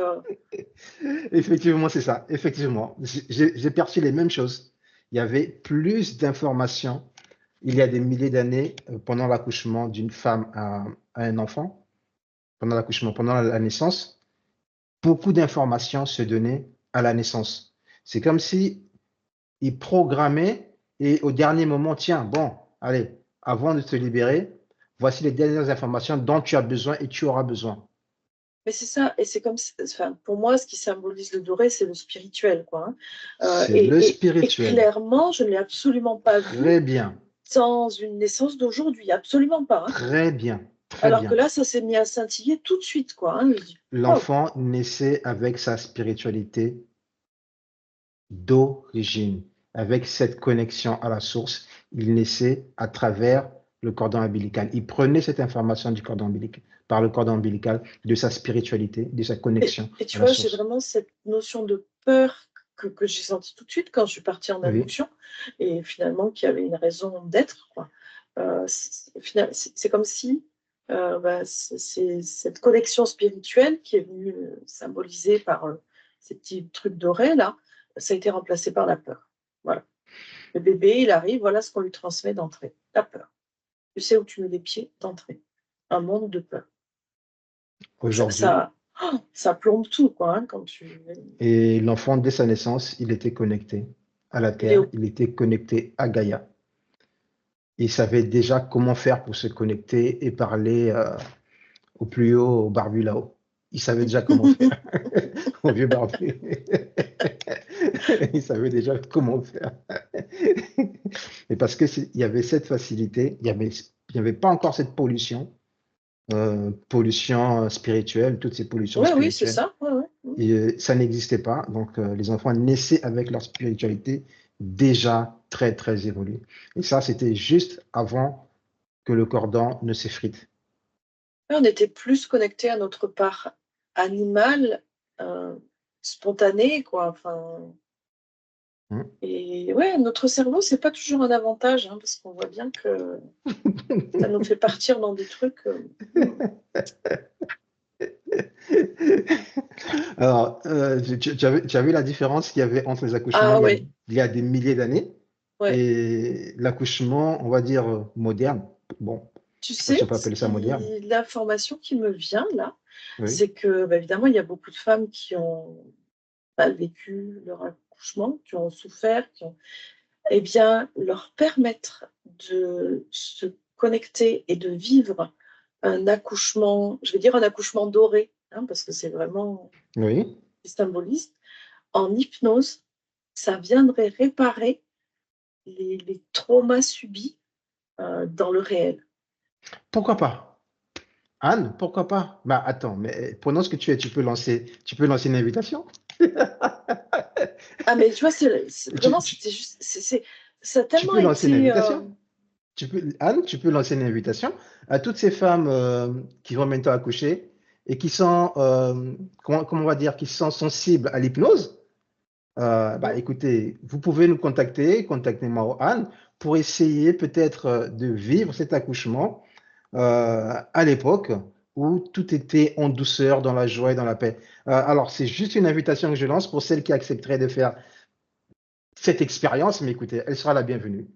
S2: Effectivement, c'est ça. Effectivement, j'ai perçu les mêmes choses. Il y avait plus d'informations il y a des milliers d'années pendant l'accouchement d'une femme à un enfant, pendant l'accouchement, pendant la naissance. Beaucoup d'informations se donnaient à la naissance. C'est comme si ils programmaient et au dernier moment, tiens, bon, allez, avant de te libérer, voici les dernières informations dont tu as besoin et tu auras besoin.
S1: Mais c'est ça, et c'est comme, enfin, pour moi, ce qui symbolise le doré, c'est le spirituel, quoi, hein.
S2: C'est le
S1: Et
S2: spirituel.
S1: clairement, je ne l'ai absolument pas vu
S2: Très bien,
S1: dans une naissance d'aujourd'hui, absolument pas, hein.
S2: très bien, très
S1: Alors que
S2: bien.
S1: là, ça s'est mis à scintiller tout de suite, quoi, hein. Je dis, oh,
S2: L'enfant naissait avec sa spiritualité d'origine, avec cette connexion à la source. Il naissait à travers le cordon ombilical. Il prenait cette information du cordon ombilical, par le cordon ombilical, de sa spiritualité, de sa connexion
S1: et tu
S2: à la
S1: vois, j'ai
S2: source.
S1: vraiment cette notion de peur que j'ai sentie tout de suite quand je suis partie en
S2: Oui,
S1: adoption, et finalement, qu'il y avait une raison d'être, quoi. C'est comme si bah, c'est cette connexion spirituelle qui est venue symbolisée par ces petits trucs dorés, là, ça a été remplacé par la peur. Voilà. Le bébé, il arrive, voilà ce qu'on lui transmet d'entrée, la peur. Tu sais où tu mets les pieds d'entrée. Un monde de peur. Ça,
S2: aujourd'hui.
S1: ça, ça plombe tout, quoi, hein, quand tu.
S2: Et l'enfant, dès sa naissance, il était connecté à la
S1: Il est
S2: Terre, il était connecté à Gaïa. Il savait déjà comment faire pour se connecter et parler au plus haut, au barbu là-haut. Il savait déjà comment faire, au vieux barbu. Il savait déjà comment faire. Et parce que il y avait cette facilité, il y avait pas encore cette pollution, pollution spirituelle, toutes ces pollutions
S1: Oui, oui, c'est
S2: spirituelles.
S1: ça. Ouais, ouais.
S2: Et ça n'existait pas. Donc, les enfants naissaient avec leur spiritualité déjà très, très évoluée. Et ça, c'était juste avant que le cordon ne s'effrite.
S1: On était plus connectés à notre part animale, euh, spontanée, quoi. Enfin,
S2: Hein.
S1: et ouais, notre cerveau, c'est pas toujours un avantage, hein, parce qu'on voit bien que ça nous fait partir dans des trucs.
S2: Alors, tu as vu la différence qu'il y avait entre les accouchements
S1: Ah ouais,
S2: il y a des milliers d'années
S1: ouais.
S2: et l'accouchement, on va dire, moderne. Bon,
S1: Tu
S2: je sais pas si
S1: sais,
S2: on peut appeler ça moderne.
S1: l'information qui me vient là,
S2: Oui,
S1: c'est que, bah, évidemment, il y a beaucoup de femmes qui ont mal vécu leur accouchement, qui ont souffert, eh bien, leur permettre de se connecter et de vivre un accouchement, je vais dire un accouchement doré, hein, parce que c'est vraiment
S2: oui,
S1: symboliste, en hypnose, ça viendrait réparer. les traumas subis dans le réel.
S2: Pourquoi pas? Anne, pourquoi pas? Bah attends, mais pendant ce que tu es, tu peux lancer une invitation?
S1: Ah, mais tu vois,
S2: Tu,
S1: vraiment,
S2: tu-
S1: c'était juste, ça a
S2: tu
S1: tellement
S2: peux lancer une
S1: été.
S2: invitation. Anne, tu peux lancer une invitation à toutes ces femmes qui vont bientôt accoucher et qui sont, comment on va dire, qui sont sensibles à l'hypnose. Bah, écoutez, vous pouvez nous contacter, contactez-moi ou Anne, pour essayer peut-être de vivre cet accouchement à l'époque où tout était en douceur, dans la joie et dans la paix. Alors, c'est juste une invitation que je lance pour celles qui accepteraient de faire cette expérience, mais écoutez, elle sera la bienvenue.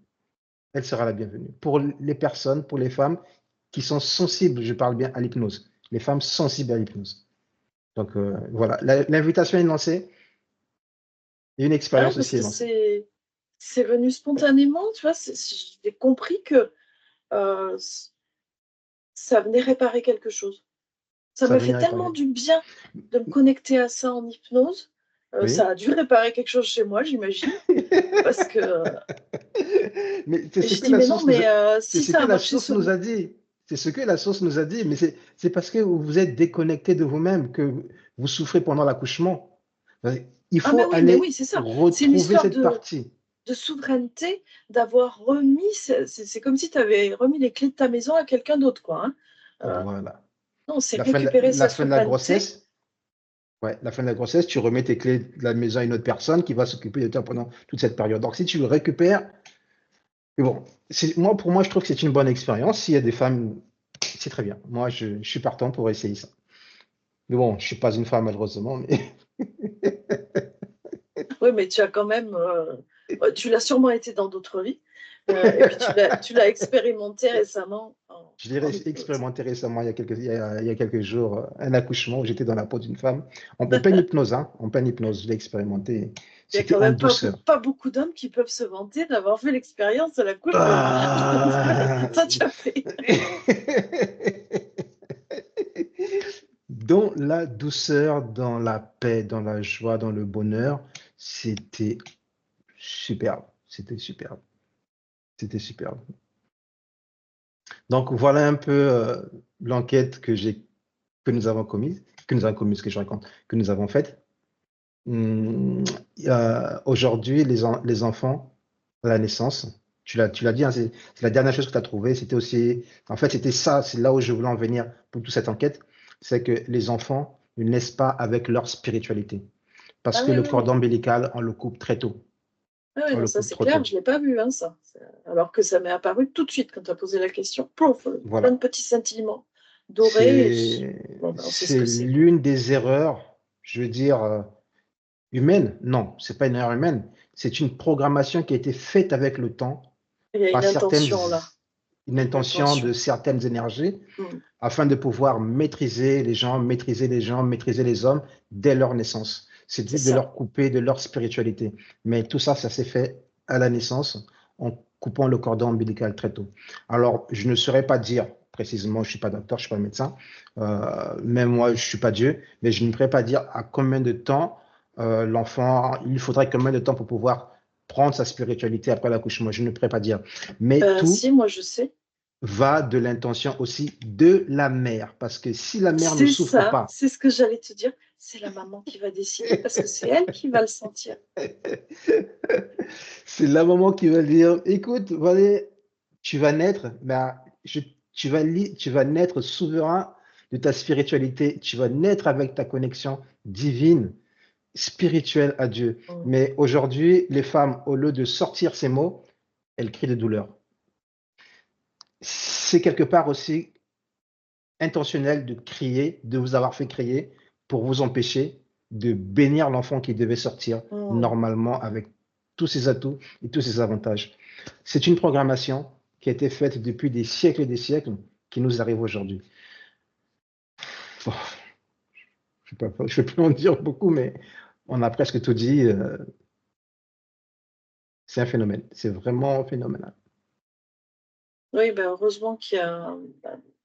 S2: Elle sera la bienvenue. Pour les personnes, pour les femmes qui sont sensibles, je parle bien à l'hypnose, les femmes sensibles à l'hypnose. Donc voilà, l'invitation est lancée et une
S1: Ah ouais,
S2: expérience
S1: parce
S2: aussi est
S1: que
S2: lancée.
S1: c'est venu spontanément, tu vois. J'ai compris que euh, ça venait réparer quelque chose. Ça
S2: Ça
S1: m'a
S2: va
S1: fait
S2: venir
S1: tellement
S2: réparer.
S1: du bien de me connecter à ça en hypnose. Ça
S2: Oui.
S1: a dû réparer quelque chose chez moi, j'imagine. Parce que
S2: Mais c'est
S1: et
S2: ce
S1: je
S2: que
S1: dis,
S2: la
S1: mais non,
S2: source nous a,
S1: mais
S2: c'est
S1: si
S2: ce
S1: ça
S2: que
S1: a
S2: la
S1: marché
S2: source
S1: sur
S2: nous
S1: moi.
S2: a dit. C'est ce que la source nous a dit, mais c'est parce que vous êtes déconnecté de vous-même que vous souffrez pendant l'accouchement. Il
S1: Ah, mais
S2: faut
S1: oui,
S2: aller
S1: c'est ça. C'est une
S2: retrouver
S1: histoire
S2: cette partie.
S1: de souveraineté, d'avoir remis. C'est comme si tu avais remis les clés de ta maison à quelqu'un d'autre, quoi. Hein. Euh,
S2: Voilà.
S1: non, c'est récupérer
S2: La
S1: sa
S2: fin de la
S1: souveraineté.
S2: grossesse, ouais, la fin de la grossesse, tu remets tes clés de la maison à une autre personne qui va s'occuper de toi pendant toute cette période. Donc, si tu le récupères, mais bon, moi, pour moi, je trouve que c'est une bonne expérience. S'il y a des femmes, c'est très bien. Moi, je suis partant pour essayer ça. Mais bon, je suis pas une femme, malheureusement. Mais
S1: Oui, mais tu as quand même. Tu l'as sûrement été dans d'autres vies. Et puis tu l'as expérimenté récemment
S2: je l'ai
S1: en hypnose.
S2: expérimenté récemment, il y a quelques jours, un accouchement où j'étais dans la peau d'une femme, en pleine hypnose, hein, en pleine hypnose. Je l'ai expérimenté.
S1: Il y a
S2: C'était
S1: quand
S2: en
S1: même
S2: douceur.
S1: pas beaucoup d'hommes qui peuvent se vanter d'avoir fait l'expérience de l'accouchement.
S2: Ah.
S1: Ça, tu as fait.
S2: Dans la douceur, dans la paix, dans la joie, dans le bonheur, c'était superbe. C'était superbe. C'était superbe. Donc voilà un peu l'enquête que je raconte, que nous avons faite. Aujourd'hui, les enfants à la naissance, tu l'as dit, hein, c'est la dernière chose que tu as trouvée. C'était aussi, en fait, c'était ça, c'est là où je voulais en venir pour toute cette enquête, c'est que les enfants ne naissent pas avec leur spiritualité. Parce
S1: Ah
S2: que
S1: oui,
S2: le
S1: oui,
S2: cordon
S1: oui.
S2: ombilical, on le coupe très tôt.
S1: Ah oui,
S2: On
S1: non,
S2: le
S1: ça
S2: coupe
S1: c'est
S2: trop
S1: clair,
S2: tôt.
S1: je ne l'ai pas vu, hein, ça. Alors que ça m'est apparu tout de suite quand tu as posé la question. Plouf, plein de
S2: Voilà.
S1: petits scintillements dorés.
S2: C'est,
S1: Bon, ben, on sait ce que
S2: c'est
S1: c'est, quoi.
S2: l'une des erreurs, je veux dire, humaine. Non, c'est pas une erreur humaine. C'est une programmation qui a été faite avec le temps
S1: Il y a
S2: par
S1: une intention là.
S2: une
S1: Il y a une
S2: intention de
S1: intention.
S2: certaines énergies
S1: Hmm.
S2: afin de pouvoir maîtriser les gens, maîtriser les gens, maîtriser les hommes dès leur naissance. C'est
S1: C'est
S2: de
S1: ça.
S2: leur couper de leur spiritualité. Mais tout ça, ça s'est fait à la naissance en coupant le cordon ombilical très tôt. Alors, je ne saurais pas dire précisément, je ne suis pas docteur, je ne suis pas médecin, même moi, je ne suis pas Dieu, mais je ne pourrais pas dire à combien de temps l'enfant, il faudrait combien de temps pour pouvoir prendre sa spiritualité après l'accouchement. Je ne pourrais pas dire. Mais tout
S1: Si, moi je sais.
S2: va de l'intention aussi de la mère. Parce que si la mère ne
S1: C'est
S2: souffre
S1: ça,
S2: pas,
S1: c'est ce que j'allais te dire. C'est la maman qui va décider parce que c'est elle qui va le sentir.
S2: c'est la maman qui va dire, écoute, voilà, tu vas naître, ben, tu vas naître souverain de ta spiritualité, tu vas naître avec ta connexion divine, spirituelle à Dieu.
S1: Hmm.
S2: Mais aujourd'hui, les femmes, au lieu de sortir ces mots, elles crient de douleur. C'est quelque part aussi intentionnel de crier, de vous avoir fait crier pour vous empêcher de bénir l'enfant qui devait sortir
S1: Hmm.
S2: normalement avec tous ses atouts et tous ses avantages. C'est une programmation qui a été faite depuis des siècles et des siècles qui nous arrive aujourd'hui. Bon, je ne vais pas en dire beaucoup, mais on a presque tout dit. C'est un phénomène. C'est vraiment phénoménal.
S1: Oui, ben heureusement qu'il y a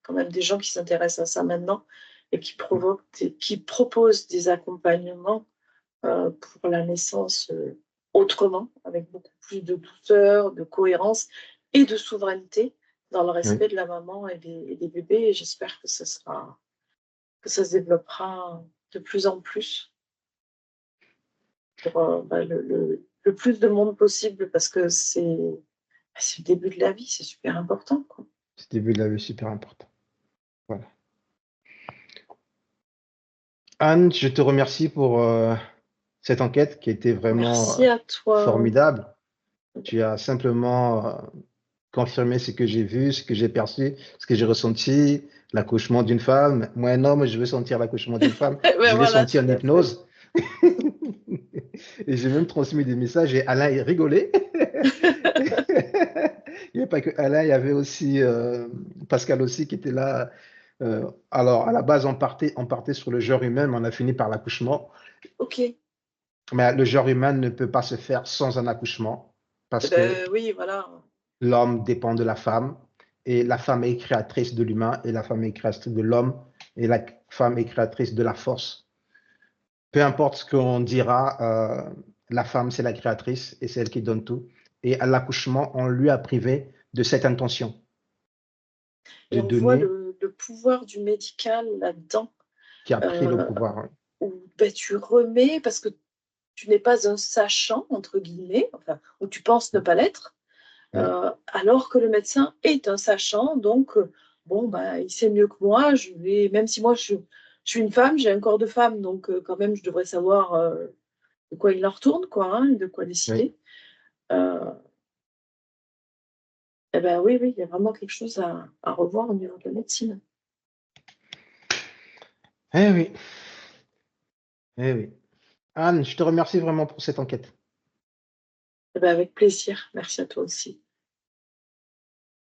S1: quand même des gens qui s'intéressent à ça maintenant et qui proposent des accompagnements pour la naissance autrement, avec beaucoup plus de douceur, de cohérence et de souveraineté dans le
S2: Oui.
S1: respect de la maman et des bébés. Et j'espère que ça se développera de plus en plus pour le plus de monde possible parce que c'est le début de la vie, c'est super important, quoi.
S2: Ce début de la vie est super important. Voilà. Anne, je te remercie pour cette enquête qui était vraiment
S1: Merci à toi.
S2: formidable. Tu as simplement confirmé ce que j'ai vu, ce que j'ai perçu, ce que j'ai ressenti, l'accouchement d'une femme. Moi, un homme, je veux sentir l'accouchement d'une femme.
S1: Ben
S2: Je l'ai
S1: voilà,
S2: senti
S1: tout
S2: en
S1: à fait.
S2: hypnose. Et j'ai même transmis des messages et Alain il rigolait. Il n'y a pas que Alain, il y avait aussi Pascal aussi qui était là. Alors, à la base, on partait sur le genre humain, mais on a fini par l'accouchement.
S1: Ok.
S2: Mais le genre humain ne peut pas se faire sans un accouchement parce que
S1: Ben oui, voilà.
S2: l'homme dépend de la femme et la femme est créatrice de l'humain et la femme est créatrice de l'homme et la femme est créatrice de la force. Peu importe ce qu'on dira, la femme, c'est la créatrice et c'est elle qui donne tout. Et à l'accouchement, on lui a privé de cette intention
S1: Et
S2: de
S1: on voit
S2: donner,
S1: le pouvoir du médical là-dedans,
S2: qui a pris le
S1: euh,
S2: pouvoir.
S1: où ben, tu remets, parce que tu n'es pas un sachant, entre guillemets, enfin, ou tu penses ne pas l'être,
S2: Oui,
S1: alors que le médecin est un sachant, donc, bon, ben, il sait mieux que moi, même si moi je suis une femme, j'ai un corps de femme, donc quand même, je devrais savoir de quoi il en retourne, quoi, hein, de quoi
S2: oui.
S1: décider. Euh, eh ben oui, oui, il y a vraiment quelque chose à revoir au niveau de la médecine.
S2: Eh oui, eh oui. Anne, je te remercie vraiment pour cette enquête.
S1: Eh ben avec plaisir. Merci à toi aussi.